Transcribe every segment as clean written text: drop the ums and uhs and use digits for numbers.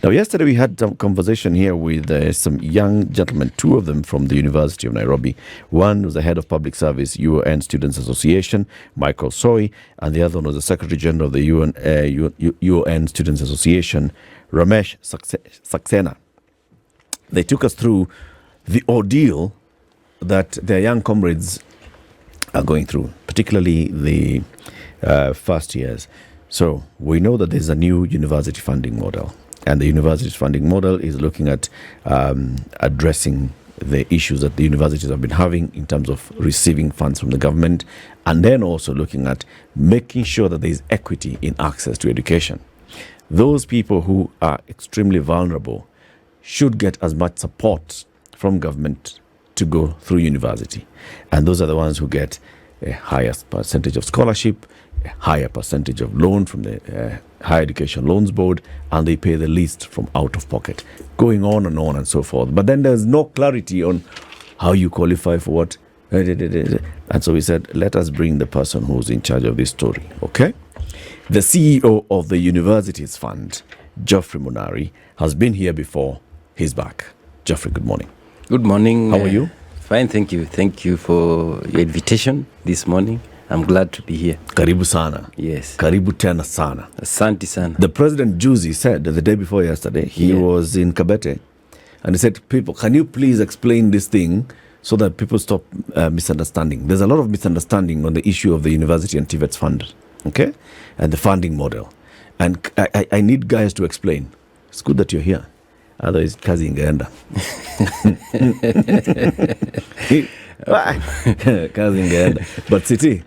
Now, yesterday we had some conversation here with some young gentlemen, two of them from the University of Nairobi. One was the head of public service, UN Students Association, Michael Soy, and the other one was the Secretary General of the UN Students Association, Ramesh Saxena. They took us through the ordeal that their young comrades are going through, particularly the first years. So we know that there's a new university funding model. And the university funding model is looking at addressing the issues that the universities have been having in terms of receiving funds from the government, and then also looking at making sure that there is equity in access to education. Those people who are extremely vulnerable should get as much support from government to go through university. And those are the ones who get a higher percentage of scholarship, a higher percentage of loan from the Higher Education Loans Board, and they pay the least from out of pocket, going on and so forth. But then there's no clarity on how you qualify for what. And so we said, let us bring the person who's in charge of this story, okay? The CEO of the Universities Fund, Geoffrey Monari, has been here before. He's back. Geoffrey, good morning. Good morning. How are you? Fine, thank you. Thank you for your invitation this morning. I'm glad to be here. Karibu sana. Yes. Karibu tena sana. Asante sana. The president Juzi said the day before yesterday, he was in Kabete, and he said to people, can you please explain this thing so that people stop misunderstanding? There's a lot of misunderstanding on the issue of the University and TVET's fund, okay? And the funding model. And I need guys to explain. It's good that you're here. Otherwise, kazi ingeenda. But Siti,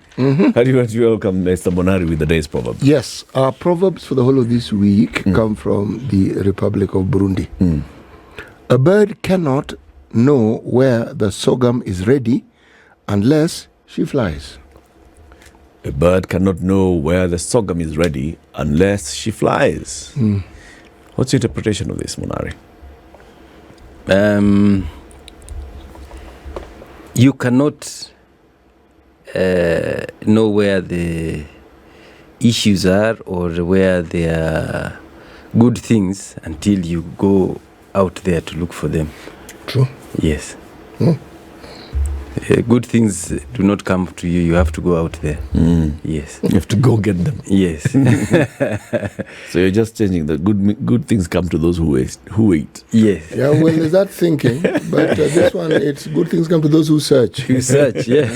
how do you want to welcome Mr. Monari with the day's proverb? Yes, our proverbs for the whole of this week come from the Republic of Burundi. A bird cannot know where the sorghum is ready unless she flies. A bird cannot know where the sorghum is ready unless she flies. What's your interpretation of this, Monari? You cannot know where the issues are or where there are good things until you go out there to look for them. True. Yes. Good things do not come to you. You have to go out there. Yes. You have to go get them. Yes. So you're just changing the good things come to those who wait. Yes. Yeah, well, there's that thinking, but this one, it's good things come to those who search. Who search, yeah.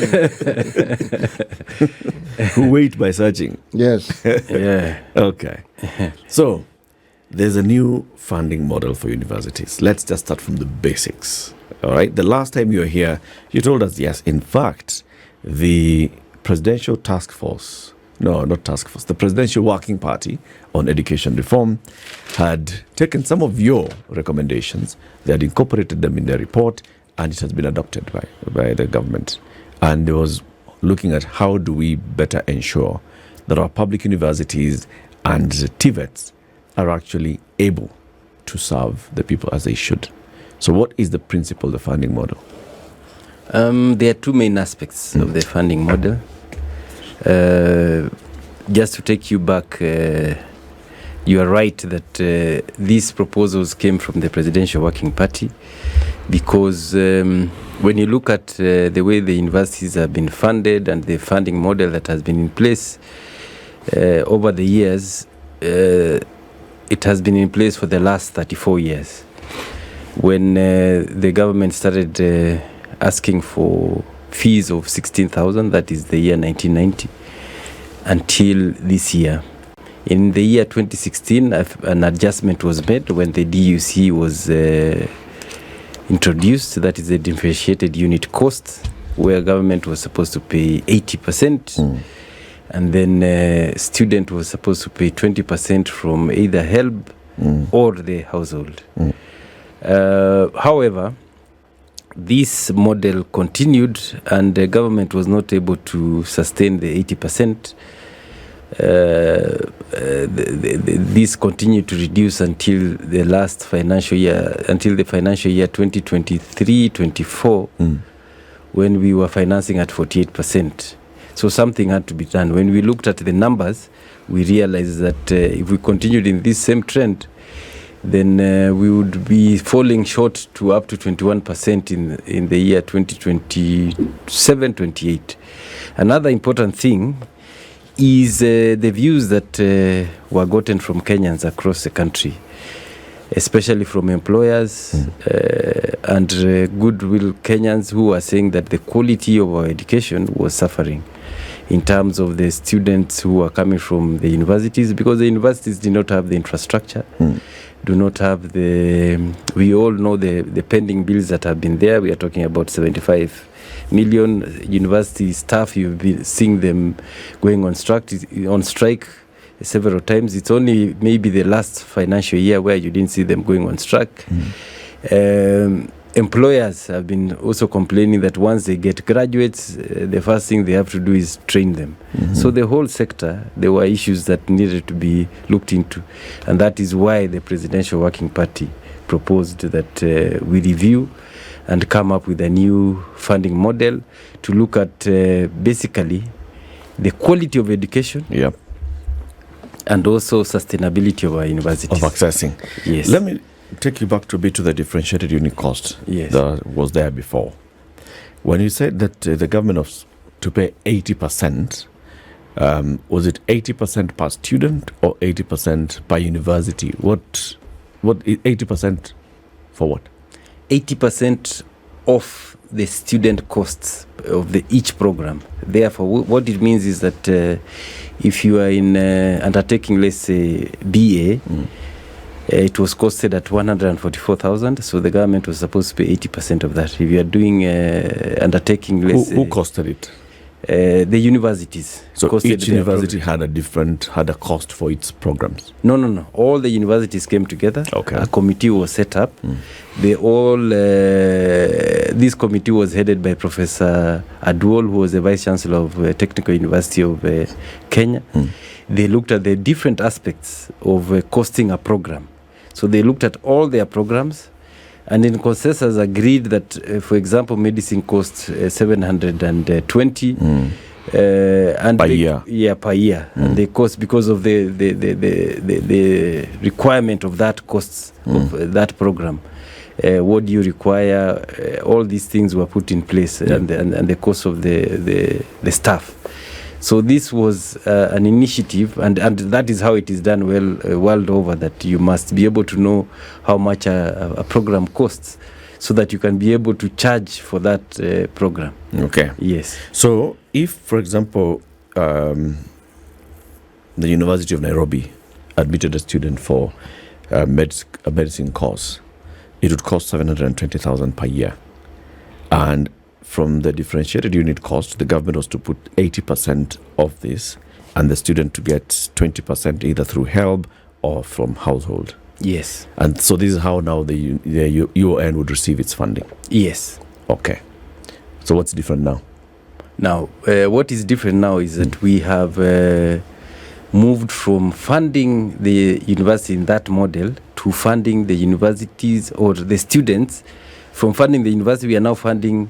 Who wait by searching. Yes. Yeah. Okay. So there's a new funding model for universities. Let's just start from the basics. All right. The last time you were here, you told us, yes, in fact, the Presidential Task Force, the Presidential Working Party on Education Reform had taken some of your recommendations. They had incorporated them in their report, and it has been adopted by the government. And it was looking at how do we better ensure that our public universities and TVETs are actually able to serve the people as they should. So what is the principle, the funding model? There are two main aspects of the funding model. Just to take you back, you are right that these proposals came from the Presidential Working Party because when you look at the way the universities have been funded and the funding model that has been in place over the years, it has been in place for the last 34 years. When the government started asking for fees of 16,000, that is the year 1990, until this year. In the year 2016, an adjustment was made when the DUC was introduced, that is the differentiated unit cost, where government was supposed to pay 80%, and then student was supposed to pay 20% from either HELB or the household. However, this model continued and the government was not able to sustain the 80%. This continued to reduce until the last financial year, until the financial year 2023-24, when we were financing at 48%. So something had to be done. When we looked at the numbers, we realized that if we continued in this same trend, then we would be falling short to up to 21% in the year 2027-28. Another important thing is the views that were gotten from Kenyans across the country, especially from employers and goodwill Kenyans who are saying that the quality of our education was suffering in terms of the students who are coming from the universities, because the universities did not have the infrastructure, do not have we all know the pending bills that have been there. We are talking about 75 million university staff. You've been seeing them going on strike several times. It's only maybe the last financial year where you didn't see them going on strike. Employers have been also complaining that once they get graduates, the first thing they have to do is train them. So the whole sector, there were issues that needed to be looked into. And that is why the Presidential Working Party proposed that we review and come up with a new funding model to look at basically the quality of education. Yep. And also sustainability of our universities. Of accessing. Yes. Let me take you back to a bit to the differentiated unit cost that was there before. When you said that the government was to pay 80%, was it 80% per student or 80% per university? What 80% for what? 80% of the student costs of each program. Therefore, what it means is that if you are in undertaking, let's say, BA, it was costed at 144,000, so the government was supposed to pay 80% of that. If you are doing undertaking, let's say... Who costed it? The universities. So each university had a cost for its programs? No. All the universities came together. Okay. A committee was set up. This committee was headed by Professor Aduol, who was the Vice Chancellor of Technical University of Kenya. They looked at the different aspects of costing a program. So they looked at all their programs, and in consensus agreed that, for example, medicine costs 720 and per year. Yeah, per year. And they cost because of the requirement of that costs of that program. What do you require? All these things were put in place, and the cost of the staff. So this was an initiative, and that is how it is done world over, that you must be able to know how much a program costs so that you can be able to charge for that program. Okay. Yes. So if, for example, the University of Nairobi admitted a student for a medicine course, it would cost 720,000 per year. And from the differentiated unit cost, the government was to put 80% of this, and the student to get 20% either through HELB or from household. Yes. And so this is how now the UON would receive its funding. Yes. Okay. So what's different now? Now, what is different now is that we have moved from funding the university in that model to funding the universities or the students. From funding the university, we are now funding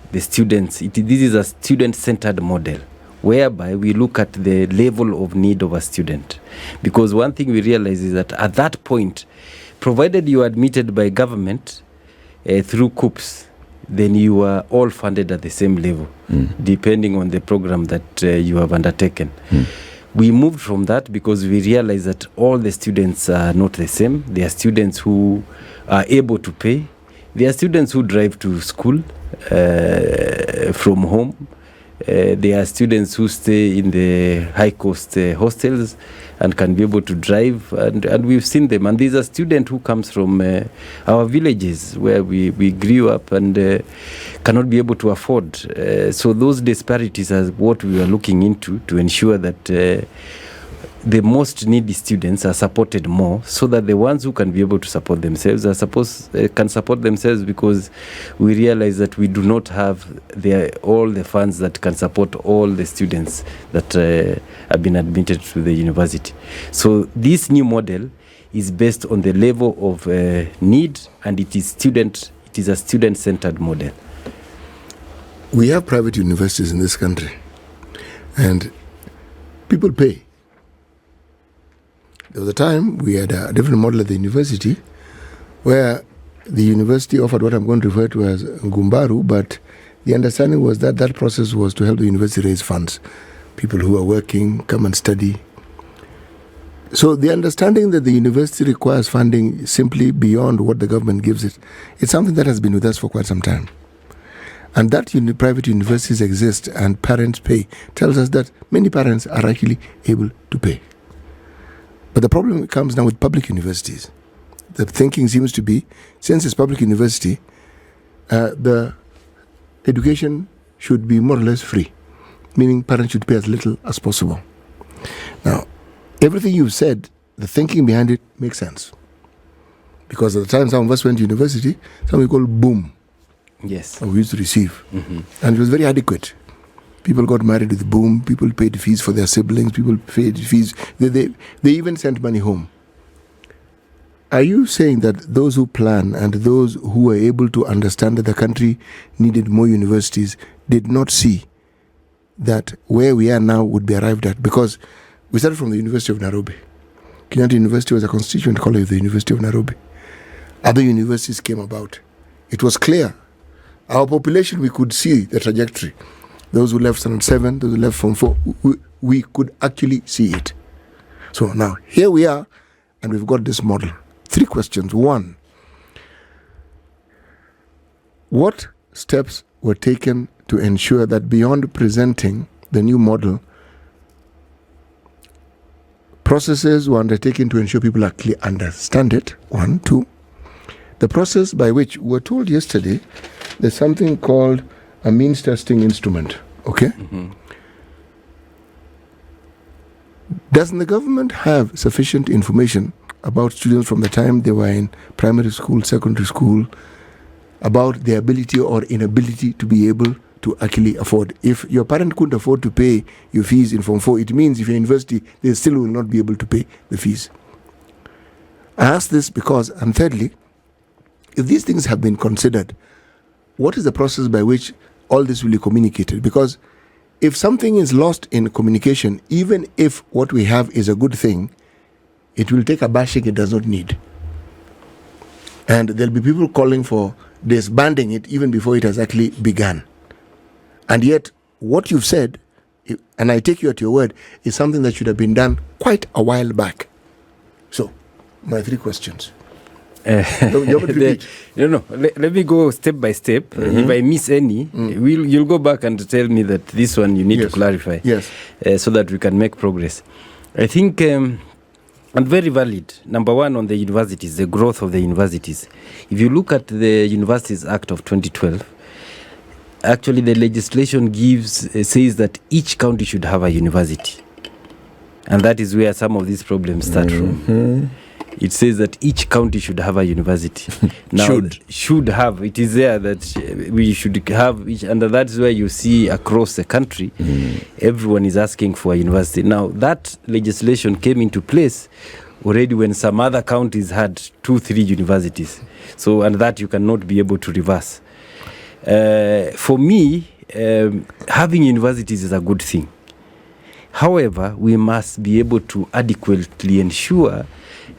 the students. This is a student-centered model, whereby we look at the level of need of a student. Because one thing we realize is that at that point, provided you are admitted by government through COOPS, then you are all funded at the same level, depending on the program that you have undertaken. We moved from that because we realized that all the students are not the same. There are students who are able to pay. There are students who drive to school from home. There are students who stay in the high-cost hostels and can be able to drive, and we've seen them. And these are students who comes from our villages where we grew up and cannot be able to afford. So those disparities are what we are looking into to ensure that the most needy students are supported more, so that the ones who can be able to support themselves can support themselves, because we realize that we do not have all the funds that can support all the students that have been admitted to the university. So this new model is based on the level of need, and it is a student-centered model. We have private universities in this country, and people pay. There was a time we had a different model at the university where the university offered what I'm going to refer to as Ngumbaru, but the understanding was that that process was to help the university raise funds. People who are working come and study. So the understanding that the university requires funding simply beyond what the government gives it, it's something that has been with us for quite some time. And that private universities exist and parents pay tells us that many parents are actually able to pay. But the problem comes now with public universities. The thinking seems to be, since it's public university, the education should be more or less free, meaning parents should pay as little as possible. Now, everything you've said, the thinking behind it makes sense. Because at the time some of us went to university, something called boom. Yes. We used to receive. And it was very adequate. People got married with boom, people paid fees for their siblings, people paid fees. They even sent money home. Are you saying that those who plan and those who were able to understand that the country needed more universities did not see that where we are now would be arrived at? Because we started from the University of Nairobi. Kenyatta University was a constituent college of the University of Nairobi. Other universities came about. It was clear. Our population, we could see the trajectory. Those who left Standard 7, those who left Form 4, we could actually see it. So now, here we are, and we've got this model. 3 questions. 1, what steps were taken to ensure that beyond presenting the new model, processes were undertaken to ensure people actually understand it? 1. 2, the process by which we were told yesterday there's something called a means testing instrument. Okay? Doesn't the government have sufficient information about students from the time they were in primary school, secondary school, about their ability or inability to be able to actually afford? If your parent couldn't afford to pay your fees in Form 4, it means if you're in university, they still will not be able to pay the fees. I ask this because, and thirdly, if these things have been considered, what is the process by which all this will be communicated? Because if something is lost in communication, even if what we have is a good thing, it will take a bashing it does not need. And there'll be people calling for disbanding it even before it has actually begun. And yet, what you've said, and I take you at your word, is something that should have been done quite a while back. So, my 3 questions. Let me go step by step. If I miss any, you'll go back and tell me that this one you need to clarify. Yes. So that we can make progress. I think, and very valid, number 1 on the universities, the growth of the universities. If you look at the Universities Act of 2012, actually the legislation says that each county should have a university. And that is where some of these problems start from. It says that each county should have a university. Now, should have. It is there that we should have each, and that's where you see across the country, everyone is asking for a university. Now, that legislation came into place already when some other counties had 2-3 universities. So, and that you cannot be able to reverse. For me, having universities is a good thing. However, we must be able to adequately ensure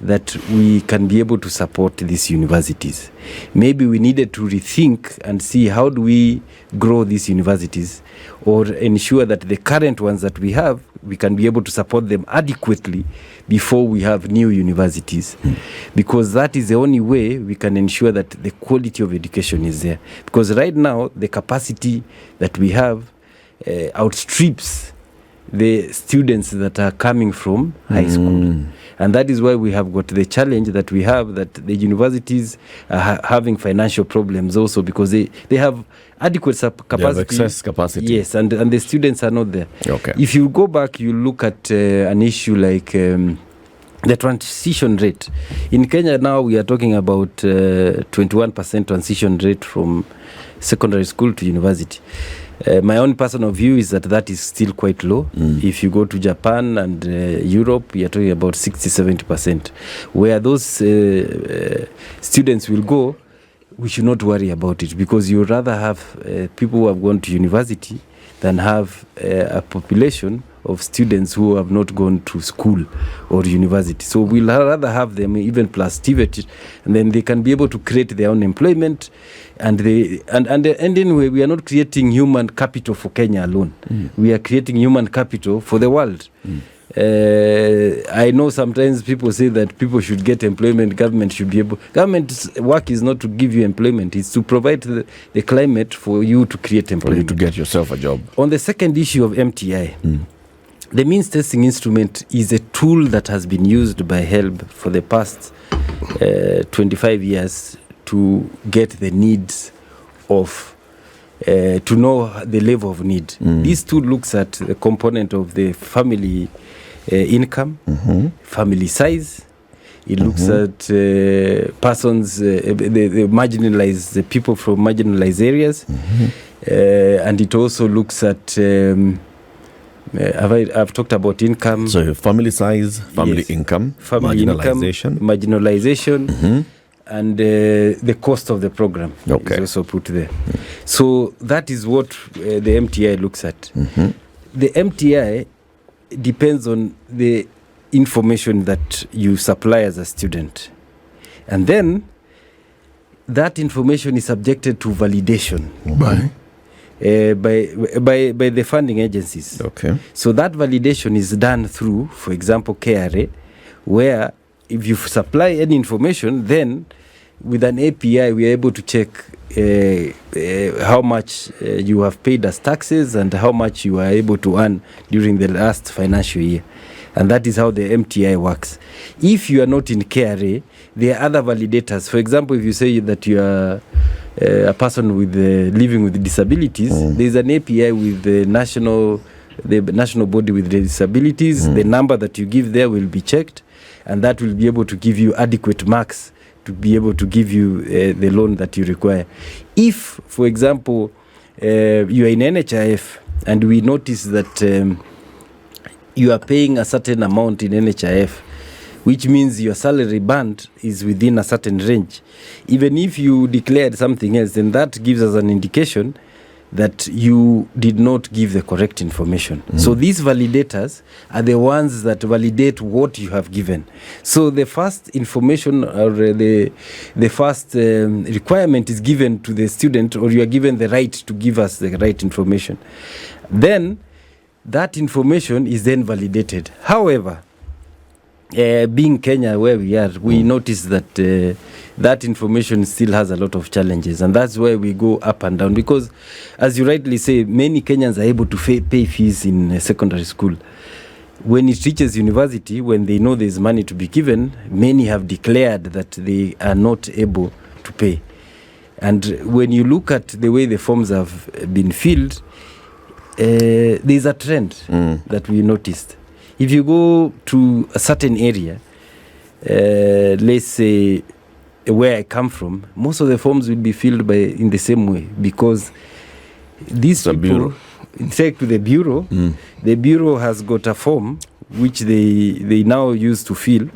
that we can be able to support these universities. Maybe we needed to rethink and see how do we grow these universities or ensure that the current ones that we have, we can be able to support them adequately before we have new universities. Because that is the only way we can ensure that the quality of education is there. Because right now, the capacity that we have outstrips the students that are coming from high school. And that is why we have got the challenge that we have, that the universities are having financial problems also because they have adequate capacity. They have excess capacity. Yes, and the students are not there. Okay. If you go back, you look at an issue like the transition rate. In Kenya now, we are talking about 21% transition rate from secondary school to university. My own personal view is that is still quite low. If you go to Japan and Europe, we are talking about 60-70%. Where those students will go, we should not worry about it because you rather have people who have gone to university than have a population of students who have not gone to school or university. So we'll rather have them even plus TVET, and then they can be able to create their own employment. And anyway, we are not creating human capital for Kenya alone. We are creating human capital for the world. I know sometimes people say that people should get employment, government should be able. Government's work is not to give you employment, it's to provide the climate for you to create employment. For you to get yourself a job. On the second issue of MTI, the means testing instrument is a tool that has been used by HELB for the past 25 years to get the needs of to know the level of need. This tool looks at the component of the family income, family size. It looks at persons, the marginalized, the people from marginalized areas, and it also looks at. I've talked about income. So family size, family income, marginalization, and the cost of the program is also put there. So that is what the MTI looks at. The MTI depends on the information that you supply as a student, and then that information is subjected to validation by the funding agencies. So that validation is done through, for example, KRA, where if you supply any information, then with an API we are able to check how much you have paid as taxes and how much you are able to earn during the last financial year. And that is how the MTI works. If you are not in KRA, there are other validators. For example, if you say that you are a person with living with disabilities, there is an API with the national body with the disabilities. The number that you give there will be checked, and that will be able to give you adequate marks to be able to give you the loan that you require. If, for example, you are in NHIF and we notice that you are paying a certain amount in NHIF, which means your salary band is within a certain range, even if you declared something else, then that gives us an indication that you did not give the correct information. So these validators are the ones that validate what you have given. So the first information or the first requirement is given to the student, or you are given the right to give us the right information. Then that information is then validated. However, being Kenya where we are, we notice that that information still has a lot of challenges, and that's why we go up and down, because as you rightly say, many Kenyans are able to pay fees in secondary school. When it reaches university, when they know there's money to be given, many have declared that they are not able to pay. And when you look at the way the forms have been filled, there's a trend that we noticed. If you go to a certain area, let's say where I come from, most of the forms will be filled in the same way, because these people take to the bureau. The bureau has got a form which they now use to fill.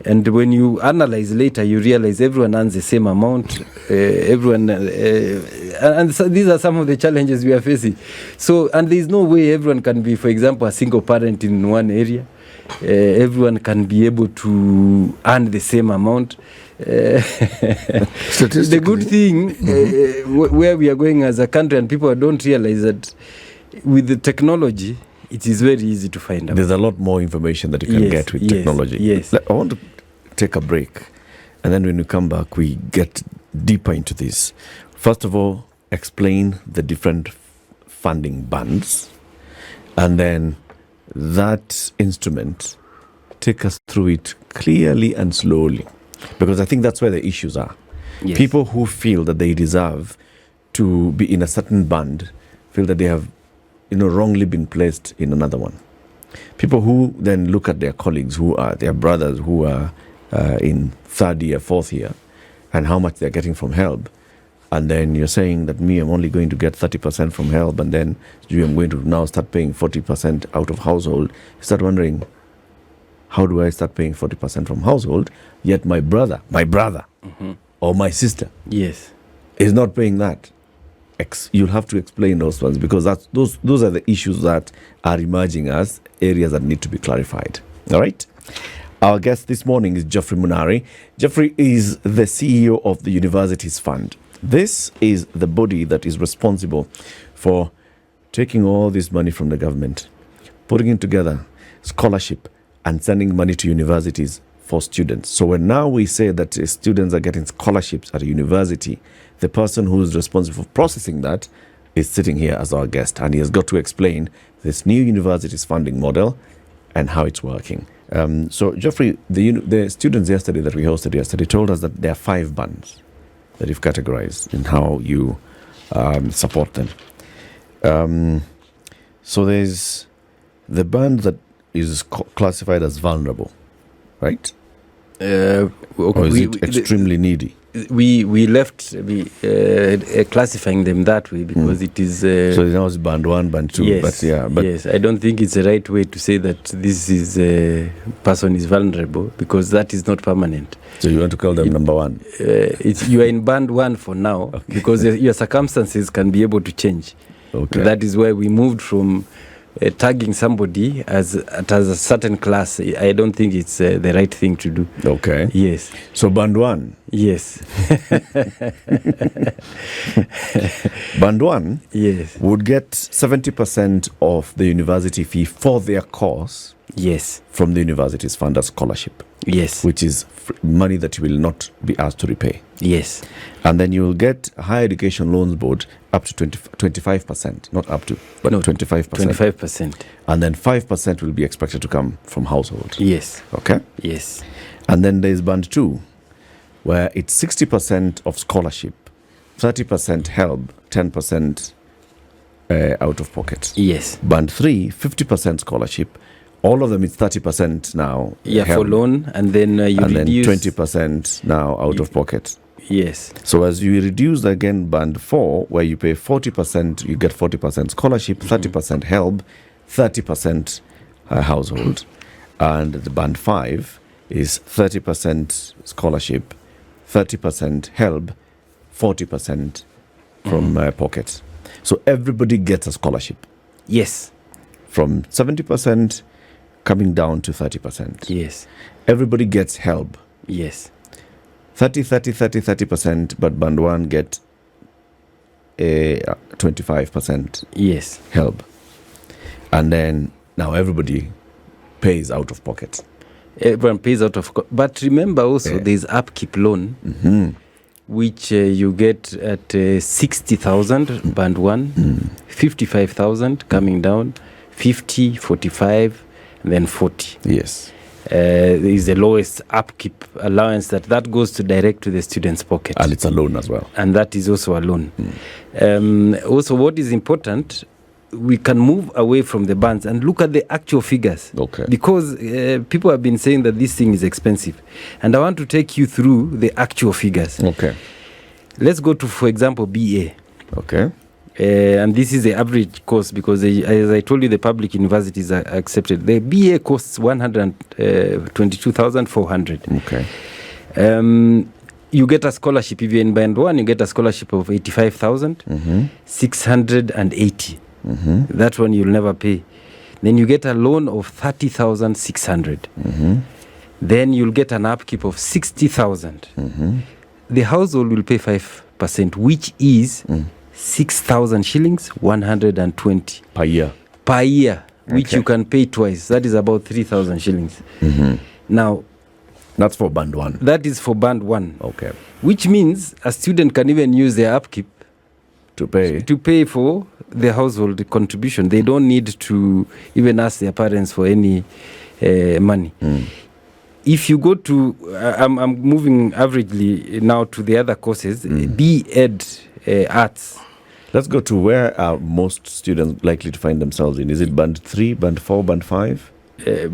And when you analyze later, you realize everyone earns the same amount. And so these are some of the challenges we are facing. So, and there is no way everyone can be, for example, a single parent in one area. Everyone can be able to earn the same amount. The good thing where we are going as a country, and people don't realize that with the technology, it is very easy to find out. There's a lot more information that you can get with technology. I want to take a break, and then when we come back, we get deeper into this. First of all, explain the different funding bands, and then that instrument, take us through it clearly and slowly, because I think that's where the issues are. People who feel that they deserve to be in a certain band feel that they have wrongly been placed in another one. People who then look at their colleagues, who are their brothers, who are in third year, fourth year, and how much they're getting from HELB. And then you're saying that I'm only going to get 30% from HELB, and then I'm going to now start paying 40% out of household. You start wondering, how do I start paying 40% from household, yet my brother, or my sister is not paying that? you'll have to explain those ones, because those are the issues that are emerging as areas that need to be clarified. All right. Our guest this morning is Geoffrey Monari. Geoffrey is the CEO of the Universities Fund. This is the body that is responsible for taking all this money from the government, putting it together, scholarship, and sending money to universities for students. So when now we say that students are getting scholarships at a university, the person who is responsible for processing that is sitting here as our guest, and he has got to explain this new universities funding model and how it's working. So Geoffrey, the students yesterday that we hosted yesterday told us that there are 5 bands that you've categorized in how you support them. So there's the band that is classified as vulnerable, right? Okay, or is it extremely needy? We left classifying them that way because it is. So now it's band 1, band 2. Yes, yes. I don't think it's the right way to say that this is person is vulnerable, because that is not permanent. So you want to call them number 1? You are in band 1 for now, okay. Because your circumstances can be able to change. Okay. That is why we moved from tagging somebody as a certain class. I don't think it's the right thing to do. Okay. Yes. So band 1. Yes. Band 1 yes. would get 70% of the university fee for their course. Yes. From the university's fund as scholarship. Yes. Which is money that you will not be asked to repay. Yes. And then you will get a Higher Education Loans Board up to 25%, not up to, but no, 25%. 25%. And then 5% will be expected to come from household. Yes. Okay? Yes. And then there's band 2, where it's 60% of scholarship, 30% help, 10% out of pocket. Yes. Band 3, 50% scholarship. All of them is 30% now. Yeah, help. For loan, and then you and reduce. And then 20% now out of pocket. Yes. So as you reduce again band 4, where you pay 40%, you get 40% scholarship, 30% help, 30% household. And the band 5 is 30% scholarship, 30% help, 40% from pocket. So everybody gets a scholarship. Yes. From 70% coming down to 30%. Yes. Everybody gets help. Yes. 30%, but band 1 get a 25%. Yes. Help. And then now everybody pays out of pocket. Everyone pays out of pocket. But remember also there's upkeep loan, which you get at 60,000 band 1, 55,000 coming down, 50, 45, and then 40. Yes. Is the lowest upkeep allowance that goes direct to the student's pocket. And it's a loan as well. And that is also a loan. Also, what is important, we can move away from the bands and look at the actual figures. Okay. Because people have been saying that this thing is expensive. And I want to take you through the actual figures. Okay. Let's go to, for example, BA. Okay. And this is the average cost, because as I told you, the public universities are accepted. The BA costs 122,400. Okay. You get a scholarship. If you're in band 1, you get a scholarship of 85,680. That one you'll never pay. Then you get a loan of 30,600. Then you'll get an upkeep of 60,000. The household will pay 5%, which is 6,000 shillings, 120 per year. Per year, which you can pay twice. That is about 3,000 shillings. Now, that's for band 1. That is for band 1. Okay. Which means a student can even use their upkeep to pay for the household contribution. They don't need to even ask their parents for any money. If you go to, I'm moving averagely now to the other courses, B.Ed Arts. Let's go to where are most students likely to find themselves in. Is it band 3, band 4, band 5?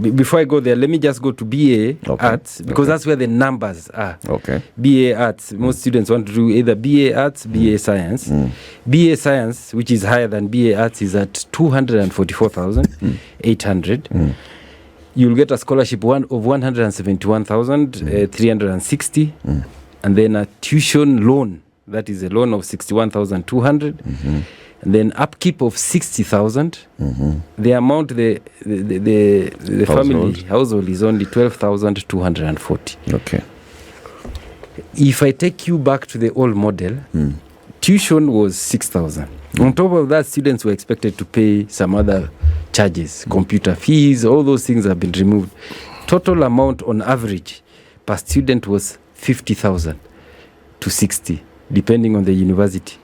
Before I go there, let me just go to BA Arts, because that's where the numbers are. Okay. BA Arts, most students want to do either BA Arts, BA Science. BA Science, which is higher than BA Arts, is at 244,800. You'll get a scholarship of 171,360, and then a tuition loan that is a loan of 61,200. And then upkeep of 60,000. The amount the family household is only 12,240. Okay. If I take you back to the old model, tuition was 6,000. On top of that, students were expected to pay some other charges, computer fees, all those things have been removed. Total amount on average per student was 50,000 to 60, depending on the university.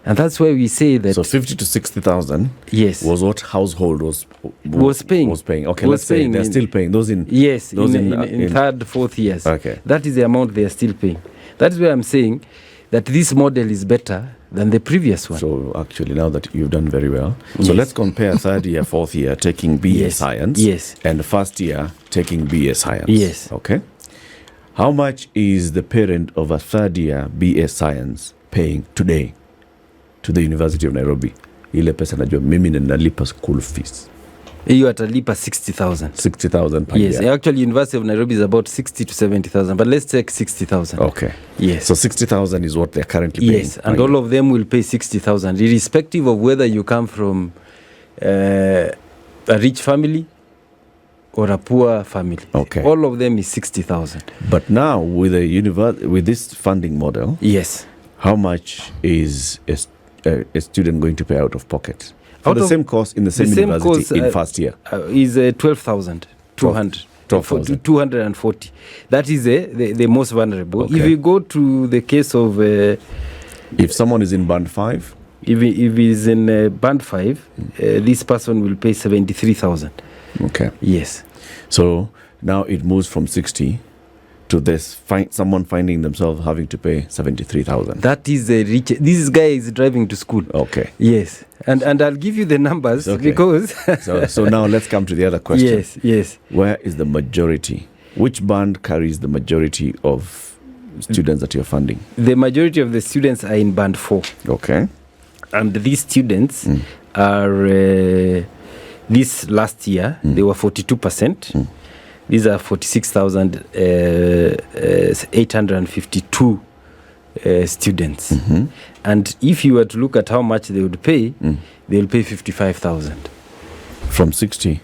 And that's why we say that... So 50 to 60,000 yes, was what household was paying. Okay, Was let's say paying they're in- still paying. Those in... Yes, those in third, fourth years. Okay. That is the amount they are still paying. That is why I'm saying that this model is better than the previous one. So actually, now that you've done very well. So Yes. let's compare third year, fourth year taking BA Yes. Science. Yes. And first year taking BA Science. Yes. Okay. How much is the parent of a third year BA Science paying today to the University of Nairobi? Ile pesa najua mimi nalipa school fees. You atalipa 60,000. 60,000 per Yes, year. actually University of Nairobi is about 60 to 70,000, but let's take 60,000. Okay. Yes. So 60,000 is what they're currently paying. Yes, and all of them will pay 60,000, irrespective of whether you come from a rich family or a poor family. Okay. All of them is 60,000. But now with with this funding model, Yes. how much is a student going to pay out of pocket for Out the of- same course in the same the same university course, in first year? Is 12,200. 12,000. 240. That is the most vulnerable. Okay. If you go to the case of If someone is in band 5, if he's in band 5, this person will pay 73,000. okay. Yes. So now it moves from 60 to someone finding themselves having to pay 73,000. That is the rich. This guy is driving to school. Okay. Yes. And I'll give you the numbers Okay. because So now let's come to the other question. Yes. Where is the majority? Which band carries the majority of students that you're funding? The majority of the students are in band 4. Okay. And these students are this last year they were 42%. These are 46,852 students. And if you were to look at how much they would pay, they will pay 55,000. From 60,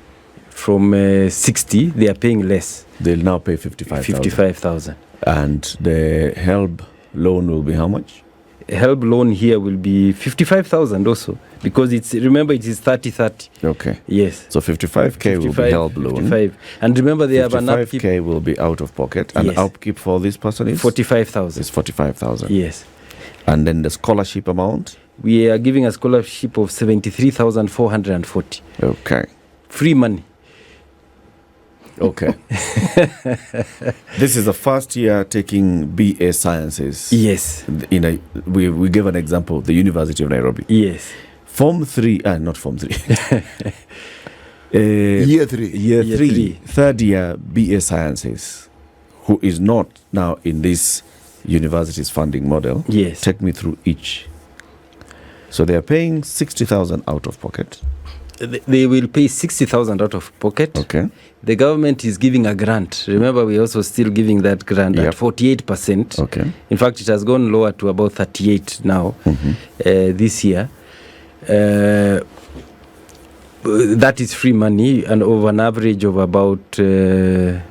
From 60, they are paying less, they'll now pay 55,000. 55,000. And the HELB loan will be how much? Help loan here will be 55,000 also, because remember it is 30-30. Okay. Yes. So 55K will be HELB loan. 55. And remember they have an upkeep 55K will be out of pocket. And Yes. upkeep for this person is? 45,000. Is 45,000. Yes. And then the scholarship amount? We are giving a scholarship of 73,440. Okay. Free money. Okay. This is the first year taking BA Sciences. Yes. We gave an example, the University of Nairobi. Yes. Form 3, not Form 3. Year 3. Year Year 3, three. third year BA Sciences, who is not now in this university's funding model. Yes. Take me through each. So they are paying 60,000 out of pocket. They will pay 60,000 out of pocket. Okay. The government is giving a grant. Remember, we're also still giving that grant Yep. at 48%. Okay. In fact, it has gone lower to about 38 now this year. That is free money, and over an average of about, it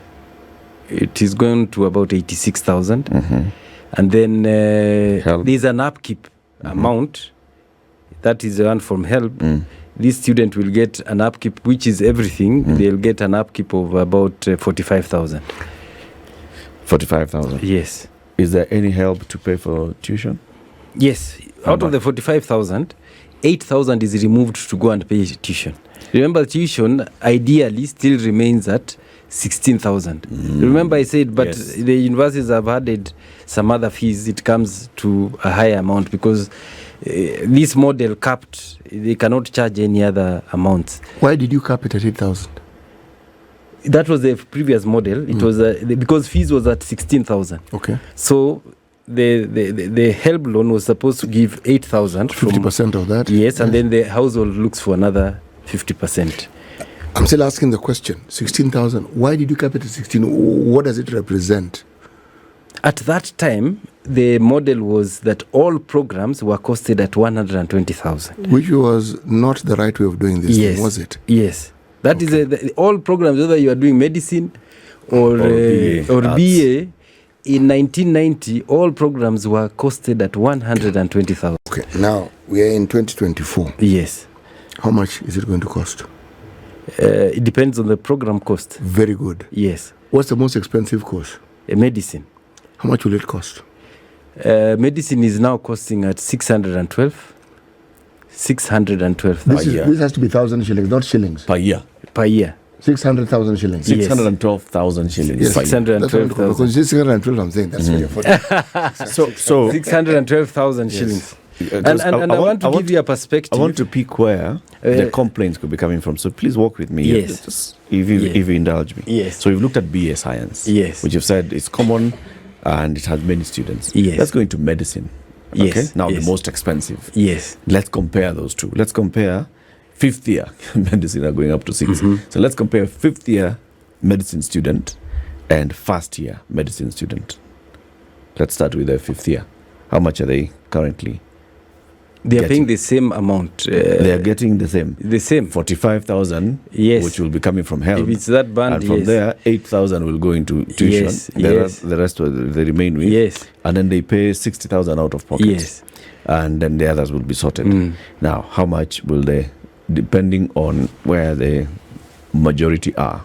is going to about 86,000. And then Help. there's an upkeep amount. That is the one from HELP. This student will get an upkeep, which is everything. They'll get an upkeep of about 45,000. 45,000. Yes. Is there any help to pay for tuition? Yes. How Out of much? the 45,000, 8,000 is removed to go and pay tuition. Remember, tuition ideally still remains at 16,000. Remember I said, but Yes. the universities have added some other fees. It comes to a higher amount because this model capped, they cannot charge any other amounts. Why did you cap it at 8,000? That was the previous model. It was because fees was at 16,000. Okay. So the HELP loan was supposed to give 8,000. 50% of that? Yes, and then the household looks for another 50%. I'm still asking the question. 16,000. Why did you cap it at 16? What does it represent? At that time, the model was that all programs were costed at 120,000. Which was not the right way of doing this thing, was it? Yes. That is all programs, whether you are doing medicine or BA, in 1990, all programs were costed at 120,000. Okay, now we are in 2024. Yes. How much is it going to cost? It depends on the program cost. Very good. Yes. What's the most expensive course? Medicine. How much will it cost? Medicine is now costing at 612. 612,000 This has to be 1,000 shillings, not shillings. Per year. per year. 600,000 shillings. 612,000 shillings. Yes. 612,000. Because 612, I'm saying that's very affordable. So 612,000 shillings. And I want to give you a perspective. I want to pick where the complaints could be coming from. So please walk with me. Yes. Just, if you indulge me. Yes. So we've looked at BA Science. Yes. Which you've said is common and it has many students. Yes. Let's go into medicine. Yes. Okay. Now Yes. the most expensive. Yes. Let's compare those two. Let's compare fifth year medicine are going up to 6. Mm-hmm. So let's compare fifth year medicine student and first year medicine student. Let's start with the fifth year. How much are they currently? They are Getting. paying the same amount. They are getting the same. The same. 45,000, Yes. which will be coming from health. If it's that band, And from yes. there, 8,000 will go into tuition. Yes, The rest will they remain with. Yes. And then they pay 60,000 out of pocket. Yes. And then the others will be sorted. Mm. Now, how much will they, depending on where the majority are,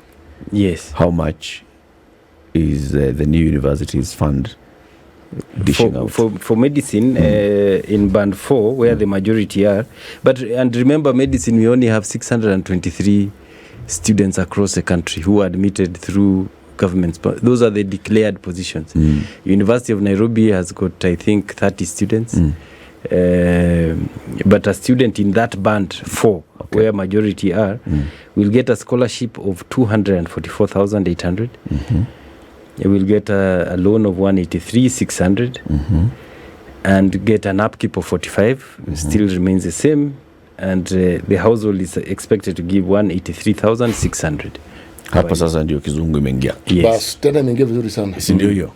Yes. how much is the new university's fund dishing out? For medicine, in band 4, where the majority are, and remember, medicine, we only have 623 students across the country who are admitted through government. Those are the declared positions. University of Nairobi has got, I think, 30 students. But a student in that band 4, where majority are, will get a scholarship of 244,800. You will get a loan of 183,600, and get an upkeep of 45. Still remains the same, and the household is expected to give 183,600. Hapa sasa ndio kizungu imeingia. Yes. Bas, tena imeingia vizuri sana. Si ndio hiyo?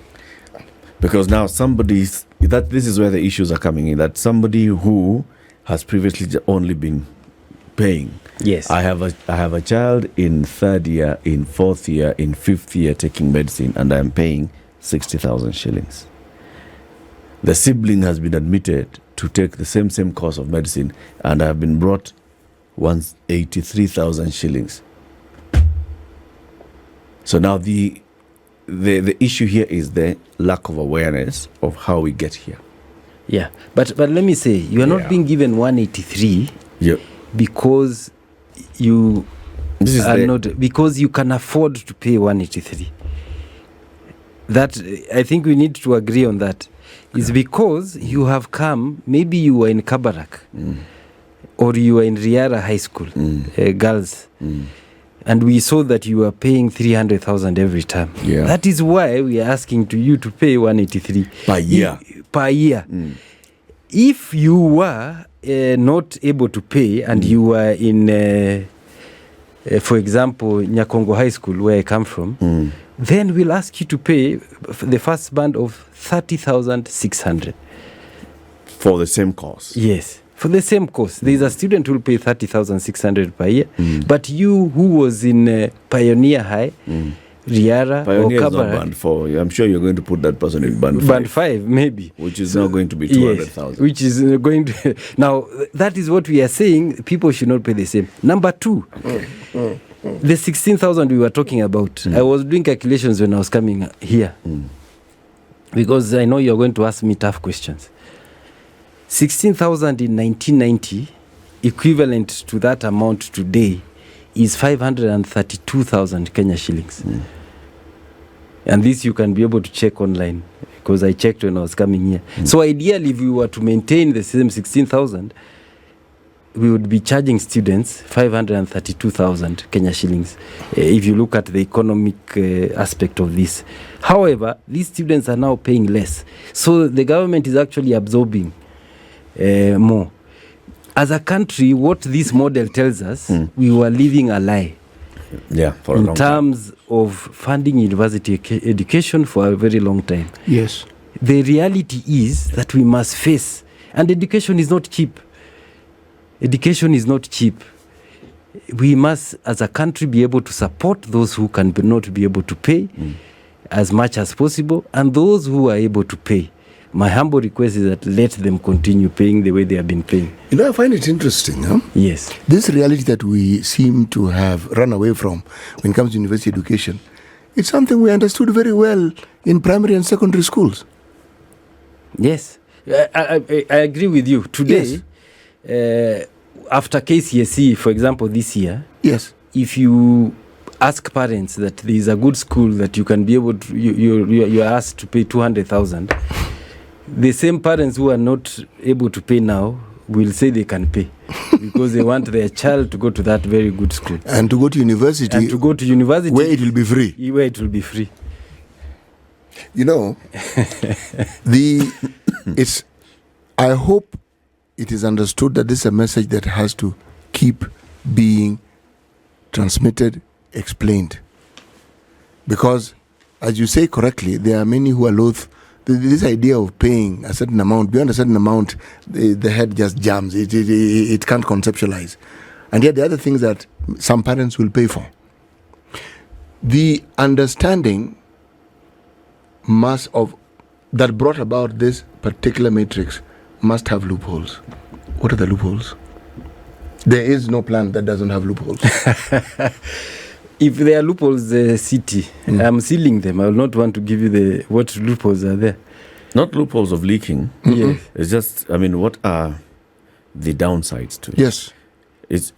Because now this is where the issues are coming in, that somebody who has previously only been paying. Yes. I have a child in 3rd year, in 4th year, in 5th year taking medicine, and I am paying 60,000 shillings. The sibling has been admitted to take the same course of medicine, and I have been brought 183,000 shillings. So now the issue here is the lack of awareness of how we get here. Yeah. But let me say, you are not being given 183 because you because you can afford to pay 183. That, I think we need to agree on that. Is because you have come, maybe you were in Kabarak or you were in Riara High School, girls, and we saw that you were paying 300,000 every time. Yeah. That is why we are asking you to pay 183 per year. Per year. If you were not able to pay and you were in, for example, Nyakongo High School, where I come from, then we'll ask you to pay the first band of 30,600. For the same course? Yes, for the same course. There's a student who will pay 30,600 per year, but you who was in Pioneer High, Riara Pioneer or is not Kabarak, band 4. I'm sure you're going to put that person in band 5. Band 5, maybe. Which is now going to be 200,000. Yes, which is going to... Now, that is what we are saying. People should not pay the same. Number 2, the 16,000 we were talking about. I was doing calculations when I was coming here. Because I know you're going to ask me tough questions. 16,000 in 1990, equivalent to that amount today, is 532,000 Kenya shillings. And this you can be able to check online, because I checked when I was coming here. So ideally, if we were to maintain the same 16,000, we would be charging students 532,000 Kenya shillings, if you look at the economic aspect of this. However, these students are now paying less. So the government is actually absorbing more. As a country, what this model tells us, we were living a lie. Yeah, for a long time. In terms of funding university education for a very long time. Yes. The reality is that we must face, and education is not cheap. Education is not cheap. We must, as a country, be able to support those who can not be able to pay as much as possible, and those who are able to pay. My humble request is that let them continue paying the way they have been paying. You know, I find it interesting, huh? Yes. This reality that we seem to have run away from when it comes to university education, it's something we understood very well in primary and secondary schools. Yes. I agree with you. Today, after KCSE, for example, this year, yes, if you ask parents that there is a good school that you can be able to, you are asked to pay 200,000, the same parents who are not able to pay now will say they can pay because they want their child to go to that very good school. And to go to university. And to go to university. Where it will be free. Where it will be free. You know, I hope it is understood that this is a message that has to keep being transmitted, explained. Because, as you say correctly, there are many who are loath. This idea of paying a certain amount, beyond a certain amount, the head just jams. It can't conceptualize. And yet the other things that some parents will pay for. The understanding that brought about this particular matrix must have loopholes. What are the loopholes? There is no plan that doesn't have loopholes. If there are loopholes, the city, I'm sealing them. I will not want to give you what loopholes are there. Not loopholes of leaking. Yes. It's just, what are the downsides to it? Yes.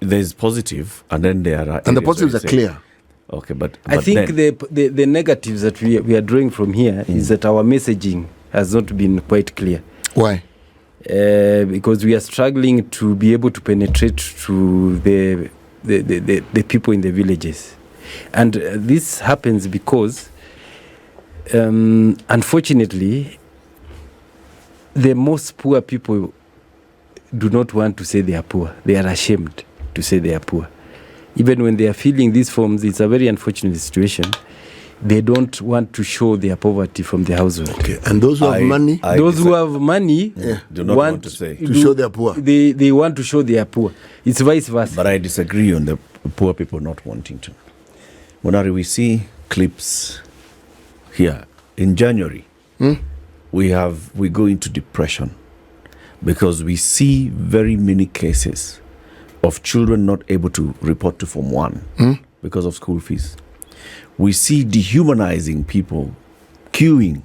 There's positive, and then there are... And the positives are clear. Okay, but I think the negatives that we are drawing from here is that our messaging has not been quite clear. Why? Because we are struggling to be able to penetrate to the people in the villages. And this happens because, unfortunately, the most poor people do not want to say they are poor. They are ashamed to say they are poor. Even when they are filling these forms, it's a very unfortunate situation. They don't want to show their poverty from the household. Okay. And those who have money? Who have money do not want to say. To show they are poor. They want to show they are poor. It's vice versa. But I disagree on the poor people not wanting to. Monari, we see clips here. In January, we go into depression because we see very many cases of children not able to report to Form 1 because of school fees. We see dehumanizing people, queuing,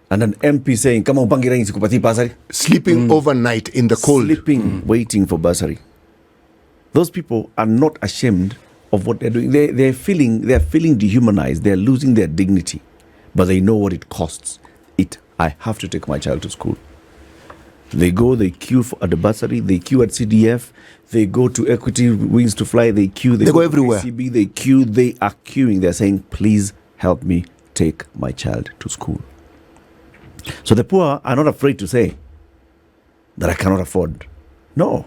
and an MP saying, "Come on, Bangira sikupati basari." Sleeping overnight in the cold. Sleeping, waiting for bursary. Those people are not ashamed of what they're doing. They're feeling dehumanized. They're losing their dignity, but they know what it costs. I have to take my child to school. They go, they queue at the bursary, they queue at CDF, they go to Equity Wings to Fly, they queue, they go everywhere. ACB, they queue, they are queuing. They're saying, please help me take my child to school. So the poor are not afraid to say that I cannot afford. No.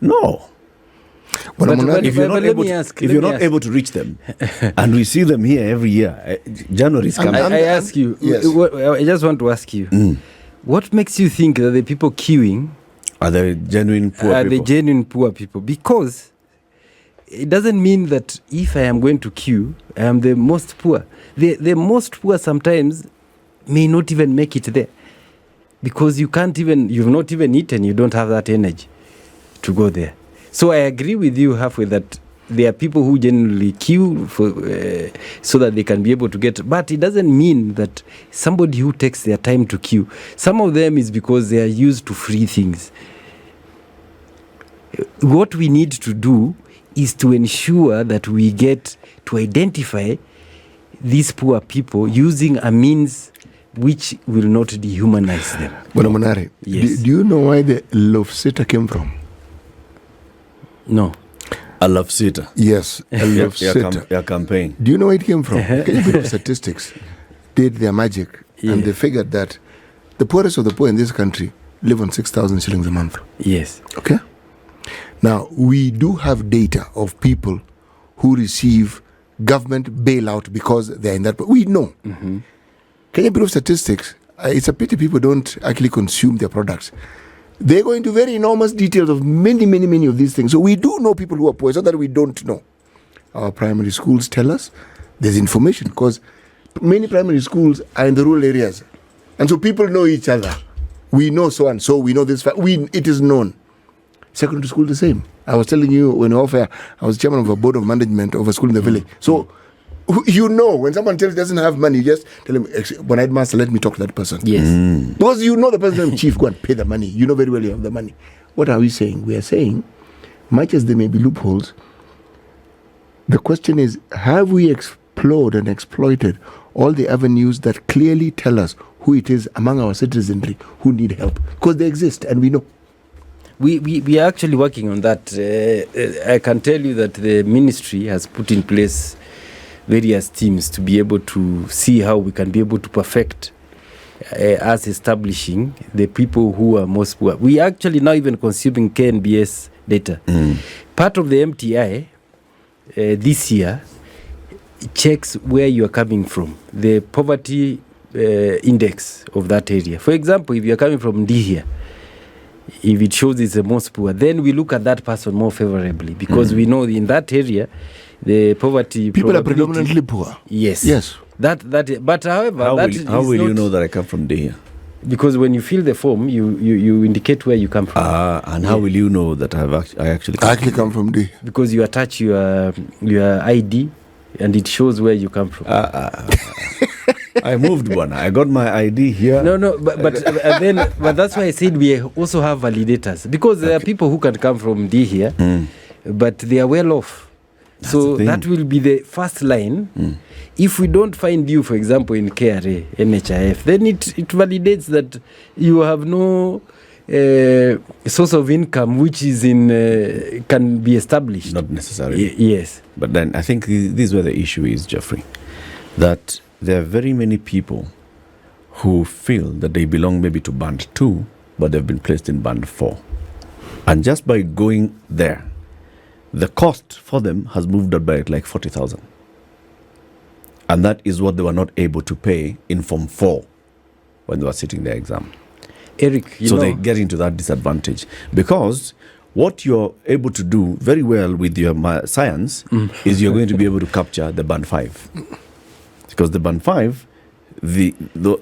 If you're not able to reach them, and we see them here every year, January is coming. I ask you, yes. I just want to ask you, what makes you think that the people queuing are the genuine poor people? Because it doesn't mean that if I am going to queue, I am the most poor. The most poor sometimes may not even make it there because you've not even eaten, you don't have that energy to go there. So I agree with you halfway that there are people who generally queue for so that they can be able to get, but it doesn't mean that somebody who takes their time to queue, some of them is because they are used to free things. What we need to do is to ensure that we get to identify these poor people using a means which will not dehumanize them. Bwana Monari, Yes. do you know where the love sitter came from? No. A love sitter. Yes, a love sitter. Your campaign. Do you know where it came from? Can you bit of statistics did their magic, and they figured that the poorest of the poor in this country live on 6,000 shillings a month. Yes. Okay? Now, we do have data of people who receive government bailout because they're in that. We know. Kenya Bureau of Statistics, it's a pity people don't actually consume their products. They go into very enormous details of many of these things. So we do know people who are poor. It's not that we don't know. Our primary schools tell us there's information, because many primary schools are in the rural areas. And so people know each other. We know so and so, we know this. It is known. Secondary school, the same. I was telling you when I was chairman of a board of management of a school in the village. So, you know, when someone tells you doesn't have money, you just tell him, "When headmaster, let me talk to that person." Yes. Because you know the person, chief, go and pay the money. You know very well you have the money. What are we saying? We are saying, much as there may be loopholes, the question is, have we explored and exploited all the avenues that clearly tell us who it is among our citizenry who need help? Because they exist and we know. We are actually working on that. I can tell you that the ministry has put in place various teams to be able to see how we can be able to perfect us establishing the people who are most poor. We are actually now even consuming KNBS data. Part of the MTI this year checks where you are coming from, the poverty index of that area. For example, if you are coming from Ndihia, if it shows it's the most poor, then we look at that person more favorably, because we know in that area the poverty people are predominantly poor. Yes. But however, how will you know that I come from Ndihia? Because when you fill the form, you indicate where you come from. And how will you know that I actually come from Ndihia? Because you attach your ID and it shows where you come from. I moved one. I got my ID here. No, but that's why I said we also have validators, because there are people who can come from here, but they are well off. That's so that will be the first line. If we don't find you, for example, in KRA, NHIF, then it validates that you have no source of income which is can be established. Not necessarily. Yes. But then I think this is where the issue is, Geoffrey, that there are very many people who feel that they belong maybe to band 2, but they've been placed in band 4. And just by going there, the cost for them has moved up by like 40,000. And that is what they were not able to pay in Form 4 when they were sitting their exam. Eric, they get into that disadvantage. Because what you're able to do very well with your science is you're going to be able to capture the band 5. Because the band 5, the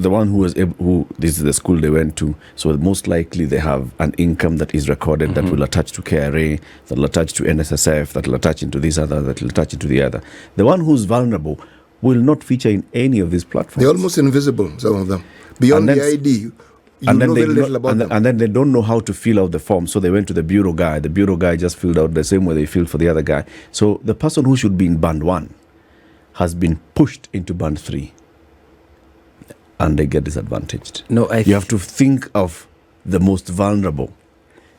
one who was able, this is the school they went to, so most likely they have an income that is recorded that will attach to KRA, that will attach to NSSF, that will attach into this other, that will attach into the other. The one who's vulnerable will not feature in any of these platforms. They're almost invisible, some of them. Beyond the ID, you know very little about them. And then they don't know how to fill out the form, so they went to the bureau guy. The bureau guy just filled out the same way they filled for the other guy. So the person who should be in band 1 has been pushed into band 3, and they get disadvantaged. You have to think of the most vulnerable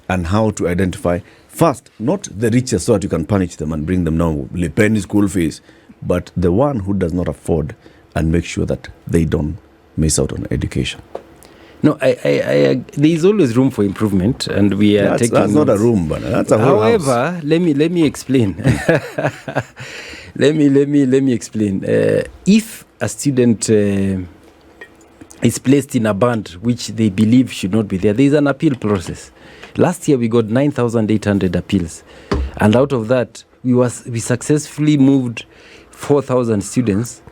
and how to identify first, not the richest so that you can punish them and bring them down, paying school fees, but the one who does not afford, and make sure that they don't miss out on education. No, there is always room for improvement, and we are taking. That's not a room, but that's a whole house. However, let me explain. let me explain. If a student is placed in a band which they believe should not be there is an appeal process. Last year we got 9,800 appeals, and out of that we successfully moved 4,000 students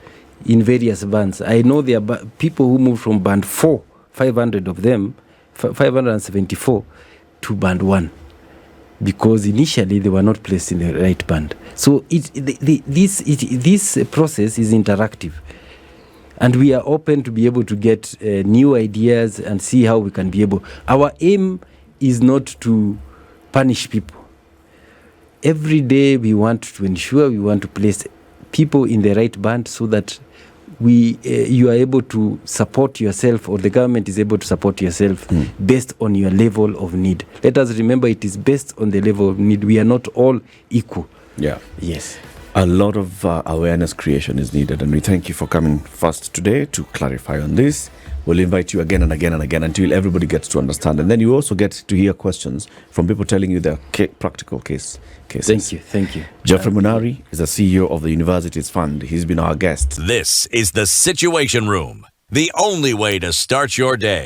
in various bands. I know there are people who moved from band 4, 500 of them, 574 to band 1, because initially they were not placed in the right band. So this process is interactive, and we are open to be able to get new ideas and see how we can be able. Our aim is not to punish people. Every day we want to place people in the right band, so that you are able to support yourself, or the government is able to support yourself based on your level of need. Let us remember, it is based on the level of need. We are not all equal. Yeah. Yes. A lot of awareness creation is needed, and we thank you for coming first today to clarify on this. We'll invite you again and again and again until everybody gets to understand. And then you also get to hear questions from people telling you their practical cases. Thank you. Geoffrey Monari is the CEO of the Universities Fund. He's been our guest. This is The Situation Room. the only way to start your day.